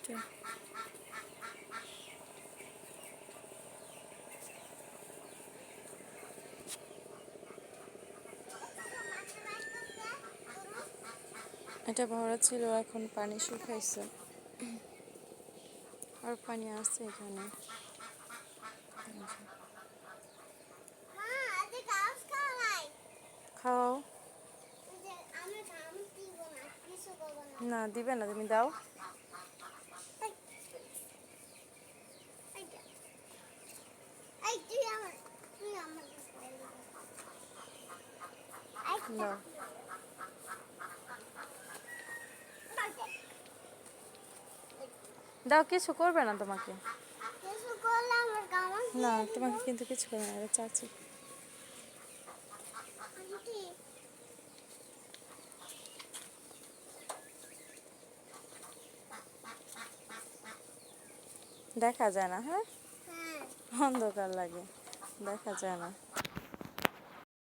এটা ভরা ছিল, এখন পানি শুকাইছে আর পানি আছে এখানে। খাও না, দিবে না, তুমি দাও। দাও দাও, কিছু করবে না তোমাকে। না, তোমাকে কিন্তু কিছু করবে না, এটা চাচি। দেখা যায় না, হ্যাঁ, অন্ধকার লাগে, দেখা যায় না।